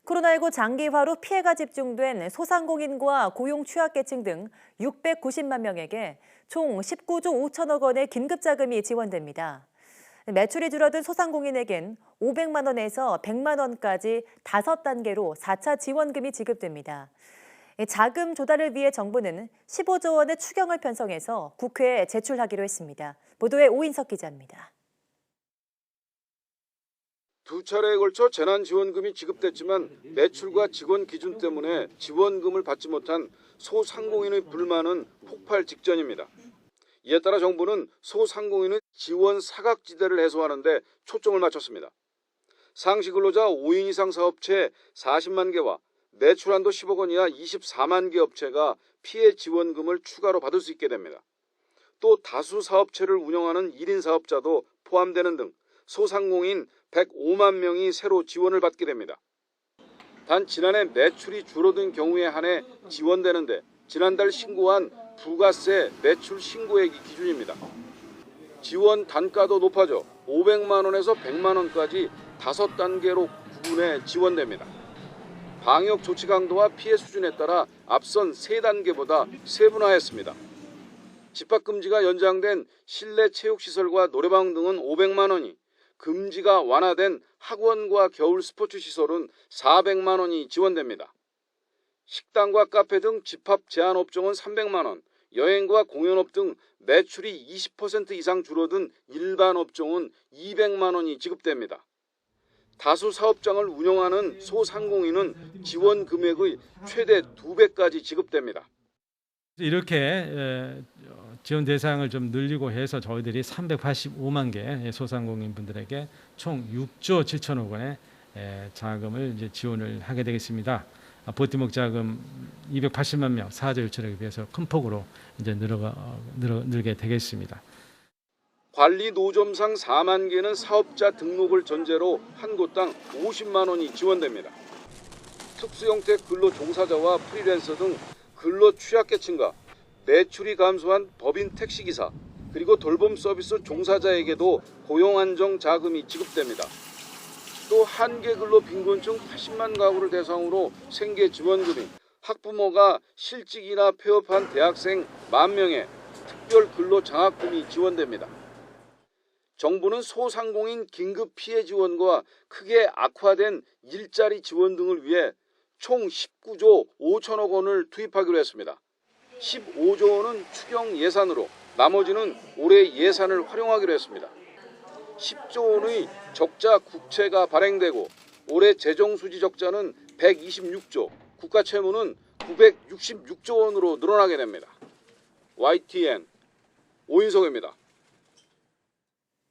코로나19 장기화로 피해가 집중된 소상공인과 고용 취약계층 등 690만 명에게 총 19조 5천억 원의 긴급자금이 지원됩니다. 매출이 줄어든 소상공인에겐 500만 원에서 100만 원까지 5단계로 4차 지원금이 지급됩니다. 자금 조달을 위해 정부는 15조 원의 추경을 편성해서 국회에 제출하기로 했습니다. 보도에 오인석 기자입니다. 두 차례에 걸쳐 재난지원금이 지급됐지만 매출과 직원 기준 때문에 지원금을 받지 못한 소상공인의 불만은 폭발 직전입니다. 이에 따라 정부는 소상공인의 지원 사각지대를 해소하는 데 초점을 맞췄습니다. 상시근로자 5인 이상 사업체 40만 개와 매출 한도 10억 원 이하 24만 개 업체가 피해 지원금을 추가로 받을 수 있게 됩니다. 또 다수 사업체를 운영하는 1인 사업자도 포함되는 등 소상공인 105만 명이 새로 지원을 받게 됩니다. 단 지난해 매출이 줄어든 경우에 한해 지원되는데 지난달 신고한 부가세 매출 신고액이 기준입니다. 지원 단가도 높아져 500만 원에서 100만 원까지 5단계로 구분해 지원됩니다. 방역 조치 강도와 피해 수준에 따라 앞선 3단계보다 세분화했습니다. 집합금지가 연장된 실내 체육시설과 노래방 등은 500만 원이, 금지가 완화된 학원과 겨울 스포츠 시설은 400만 원이 지원됩니다. 식당과 카페 등 집합 제한 업종은 300만 원, 여행과 공연업 등 매출이 20% 이상 줄어든 일반 업종은 200만 원이 지급됩니다. 다수 사업장을 운영하는 소상공인은 지원 금액의 최대 2배까지 지급됩니다. 이렇게 지원 대상을 좀 늘리고 해서 저희들이 385만 개 소상공인 분들에게 총 6조 7천억 원의 자금을 이제 지원을 하게 되겠습니다. 버팀목 자금 280만 명 4조 1천억에 비해서 큰 폭으로 이제 늘게 되겠습니다. 관리 노점상 4만 개는 사업자 등록을 전제로 한 곳당 50만 원이 지원됩니다. 특수형태 근로 종사자와 프리랜서 등 근로 취약계층과 매출이 감소한 법인 택시기사 그리고 돌봄 서비스 종사자에게도 고용안정 자금이 지급됩니다. 또 한계 근로 빈곤층 80만 가구를 대상으로 생계 지원금이 학부모가 실직이나 폐업한 대학생 1만 명에 특별 근로 장학금이 지원됩니다. 정부는 소상공인 긴급 피해 지원과 크게 악화된 일자리 지원 등을 위해 총 19조 5천억 원을 투입하기로 했습니다. 15조 원은 추경 예산으로 나머지는 올해 예산을 활용하기로 했습니다. 10조 원의 적자 국채가 발행되고 올해 재정수지 적자는 126조, 국가 채무는 966조 원으로 늘어나게 됩니다. YTN 오인석입니다.